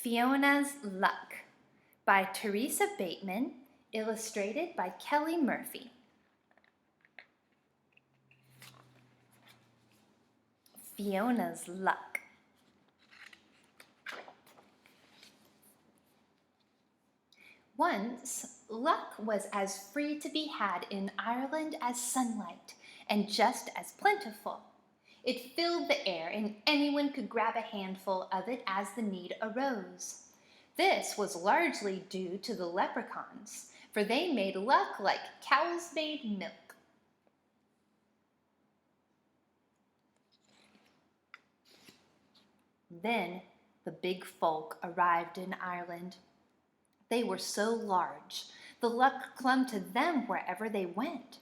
Fiona's Luck by Teresa Bateman, illustrated by Kelly Murphy. Fiona's Luck. Once, luck was as free to be had in Ireland as sunlight, and just as plentiful. It filled the air, and anyone could grab a handful of it as the need arose. This was largely due to the leprechauns, for they made luck like cows made milk. Then the big folk arrived in Ireland. They were so large, the luck clung to them wherever they went.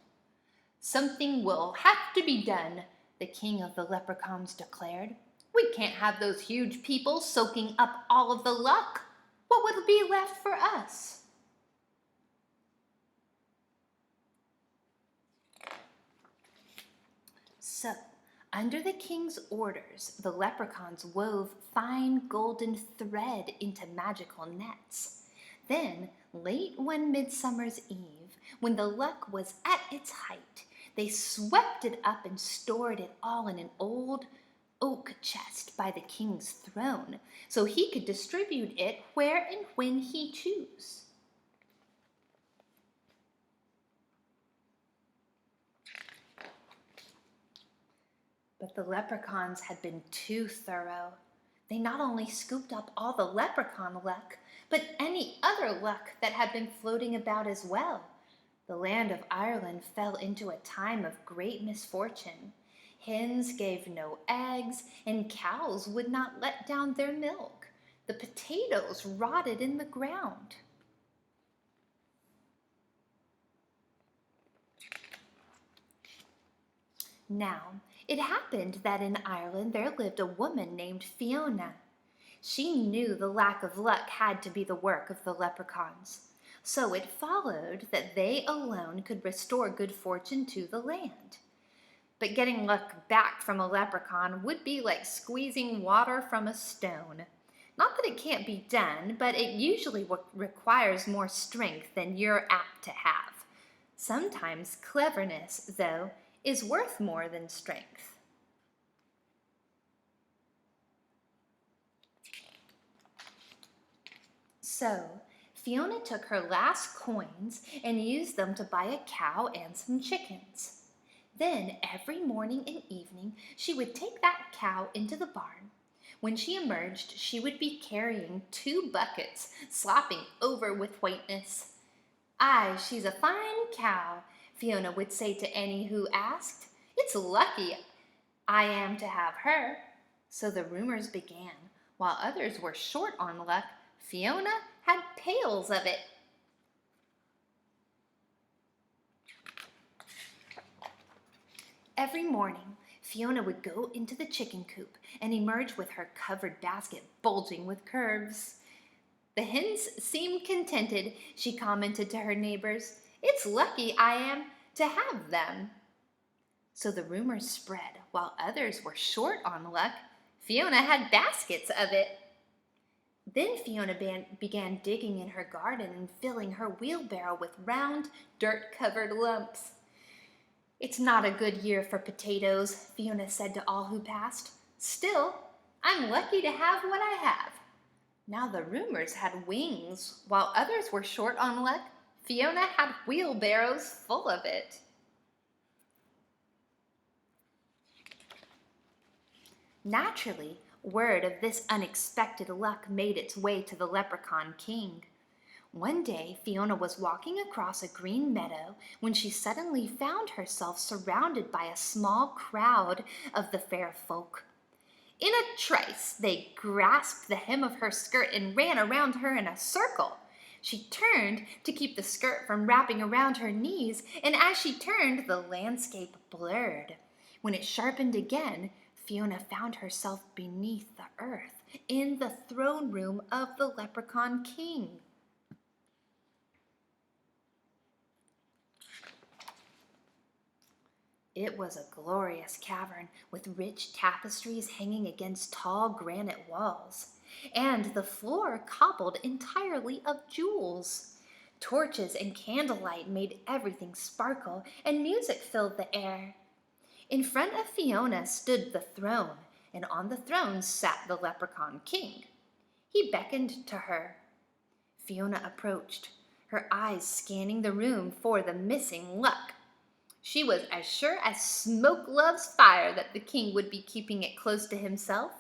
"Something will have to be done," the king of the leprechauns declared. "We can't have those huge people soaking up all of the luck. What would be left for us?" So, under the king's orders, the leprechauns wove fine golden thread into magical nets. Then, late one midsummer's eve, when the luck was at its height, they swept it up and stored it all in an old oak chest by the king's throne, so he could distribute it where and when he chose. But the leprechauns had been too thorough. They not only scooped up all the leprechaun luck, but any other luck that had been floating about as well. The land of Ireland fell into a time of great misfortune. Hens gave no eggs, and cows would not let down their milk. The potatoes rotted in the ground. Now, it happened that in Ireland there lived a woman named Fiona. She knew the lack of luck had to be the work of the leprechauns, so it followed that they alone could restore good fortune to the land. But getting luck back from a leprechaun would be like squeezing water from a stone. Not that it can't be done, but it usually requires more strength than you're apt to have. Sometimes cleverness, though, is worth more than strength. So, Fiona took her last coins and used them to buy a cow and some chickens. Then, every morning and evening, she would take that cow into the barn. When she emerged, she would be carrying 2 buckets, slopping over with whiteness. "Aye, she's a fine cow," Fiona would say to any who asked. "It's lucky I am to have her." So the rumors began. While others were short on luck, Fiona had pails of it. Every morning, Fiona would go into the chicken coop and emerge with her covered basket bulging with curves. "The hens seem contented," she commented to her neighbors. "It's lucky I am to have them." So the rumors spread. While others were short on luck, Fiona had baskets of it. Then Fiona began digging in her garden and filling her wheelbarrow with round, dirt-covered lumps. "It's not a good year for potatoes," Fiona said to all who passed. "Still, I'm lucky to have what I have." Now the rumors had wings. While others were short on luck, Fiona had wheelbarrows full of it. Naturally, word of this unexpected luck made its way to the leprechaun king. One day, Fiona was walking across a green meadow when she suddenly found herself surrounded by a small crowd of the fair folk. In a trice, they grasped the hem of her skirt and ran around her in a circle. She turned to keep the skirt from wrapping around her knees, and as she turned, the landscape blurred. When it sharpened again, Fiona found herself beneath the earth, in the throne room of the leprechaun king. It was a glorious cavern with rich tapestries hanging against tall granite walls. and the floor cobbled entirely of jewels. Torches and candlelight made everything sparkle, and music filled the air. In front of Fiona stood the throne, and on the throne sat the leprechaun king. He beckoned to her. Fiona approached, her eyes scanning the room for the missing luck. She was as sure as smoke loves fire that the king would be keeping it close to himself.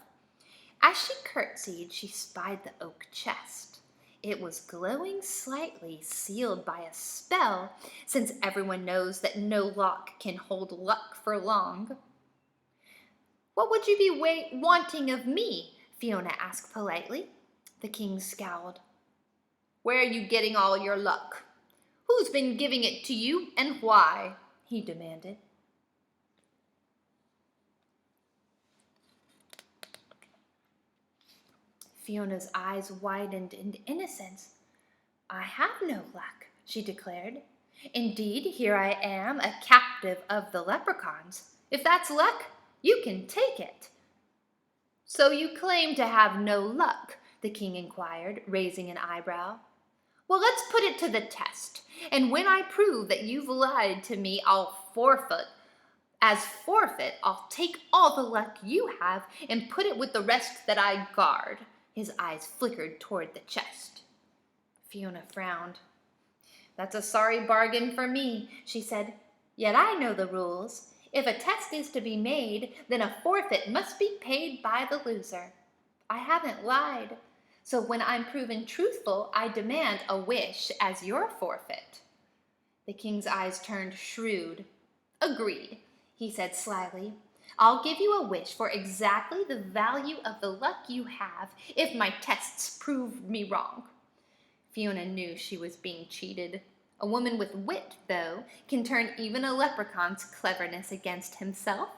As she curtsied, she spied the oak chest. It was glowing slightly, sealed by a spell, since everyone knows that no lock can hold luck for long. "What would you be wanting of me?" Fiona asked politely. The king scowled. "Where are you getting all your luck? Who's been giving it to you, and why?" he demanded. Fiona's eyes widened in innocence. "I have no luck," she declared. "Indeed, here I am, a captive of the leprechauns. If that's luck, you can take it." "So you claim to have no luck?" the king inquired, raising an eyebrow. "Well, let's put it to the test, and when I prove that you've lied to me, I'll forfeit. As forfeit, I'll take all the luck you have and put it with the rest that I guard." His eyes flickered toward the chest. Fiona frowned. "That's a sorry bargain for me," she said. "Yet I know the rules. If a test is to be made, then a forfeit must be paid by the loser. I haven't lied, so when I'm proven truthful, I demand a wish as your forfeit." The king's eyes turned shrewd. "Agreed," he said slyly. "I'll give you a wish for exactly the value of the luck you have if my tests prove me wrong." Fiona knew she was being cheated. A woman with wit, though, can turn even a leprechaun's cleverness against himself.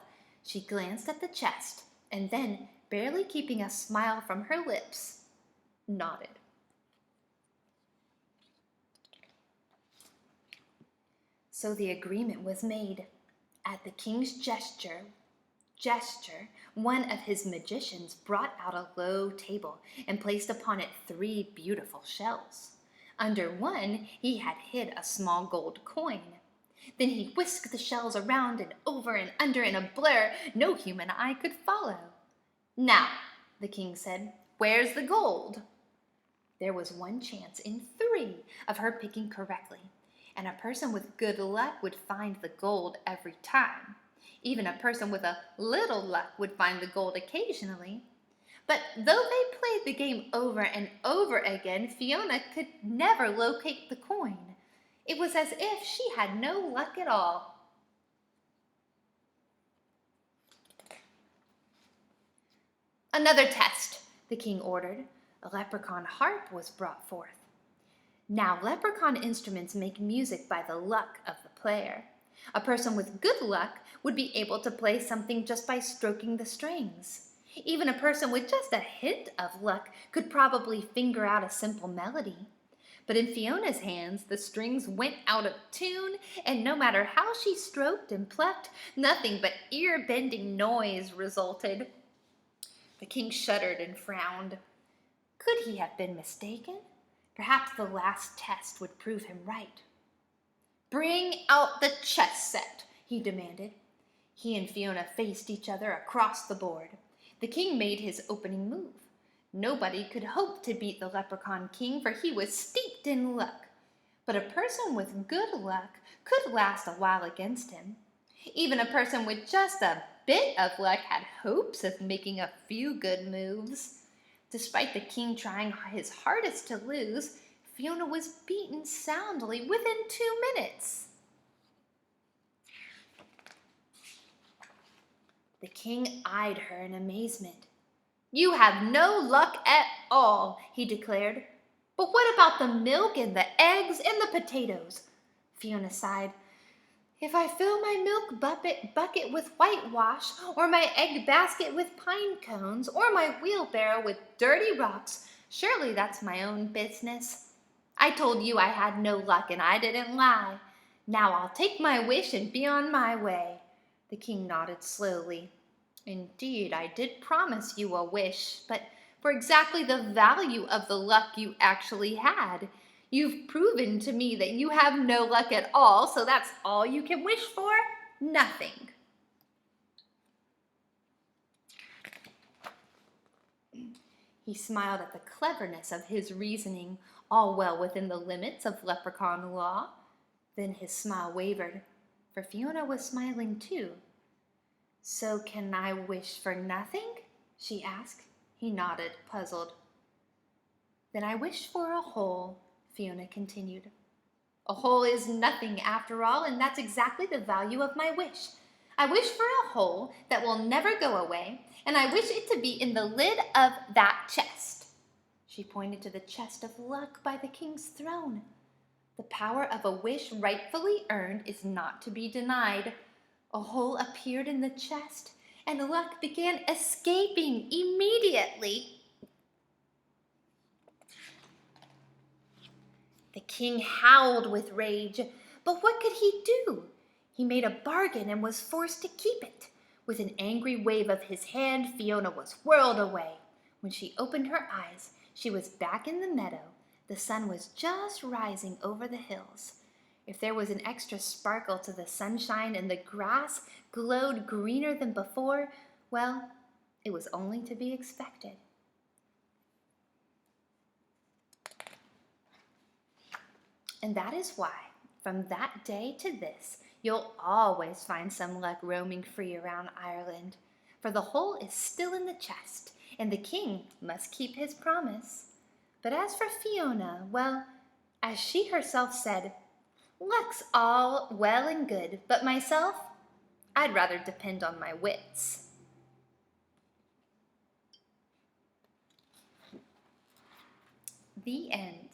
She glanced at the chest, and then, barely keeping a smile from her lips, nodded. So the agreement was made. At the king's gesture, one of his magicians brought out a low table and placed upon it 3 beautiful shells. Under one, he had hid a small gold coin. Then he whisked the shells around and over and under in a blur no human eye could follow. "Now," the king said, "where's the gold?" There was one chance in 3 of her picking correctly, and a person with good luck would find the gold every time. Even a person with a little luck would find the gold occasionally. But though they played the game over and over again, Fiona could never locate the coin. It was as if she had no luck at all. "Another test," the king ordered. A leprechaun harp was brought forth. Now, leprechaun instruments make music by the luck of the player. A person with good luck would be able to play something just by stroking the strings. Even a person with just a hint of luck could probably finger out a simple melody. But in Fiona's hands, the strings went out of tune, and no matter how she stroked and plucked, nothing but ear-bending noise resulted. The king shuddered and frowned. Could he have been mistaken? Perhaps the last test would prove him right. "Bring out the chess set," he demanded. He and Fiona faced each other across the board. The king made his opening move. Nobody could hope to beat the leprechaun king, for he was steeped in luck. But a person with good luck could last a while against him. Even a person with just a bit of luck had hopes of making a few good moves. Despite the king trying his hardest to lose, Fiona was beaten soundly within 2 minutes. The king eyed her in amazement. "You have no luck at all," he declared. "But what about the milk and the eggs and the potatoes?" Fiona sighed. "If I fill my milk bucket with whitewash, or my egg basket with pine cones, or my wheelbarrow with dirty rocks, surely that's my own business. I told you I had no luck, and I didn't lie. Now I'll take my wish and be on my way." The king nodded slowly. "Indeed, I did promise you a wish, but for exactly the value of the luck you actually had. You've proven to me that you have no luck at all, so that's all you can wish for? Nothing. He smiled at the cleverness of his reasoning, all well within the limits of leprechaun law. Then his smile wavered, for Fiona was smiling too. So can I wish for nothing? She asked. He nodded, puzzled. Then I wish for a hole, Fiona continued. A hole is nothing after all, and that's exactly the value of my wish. I wish for a hole that will never go away, and I wish it to be in the lid of that chest. She pointed to the chest of luck by the king's throne. The power of a wish rightfully earned is not to be denied. A hole appeared in the chest, and luck began escaping immediately. The king howled with rage, but what could he do? He made a bargain and was forced to keep it. With an angry wave of his hand, Fiona was whirled away. When she opened her eyes, she was back in the meadow. The sun was just rising over the hills. If there was an extra sparkle to the sunshine and the grass glowed greener than before, well, it was only to be expected. And that is why, from that day to this, you'll always find some luck roaming free around Ireland. For the hole is still in the chest, and the king must keep his promise. But as for Fiona, well, as she herself said, luck's all well and good, but myself, I'd rather depend on my wits. The end.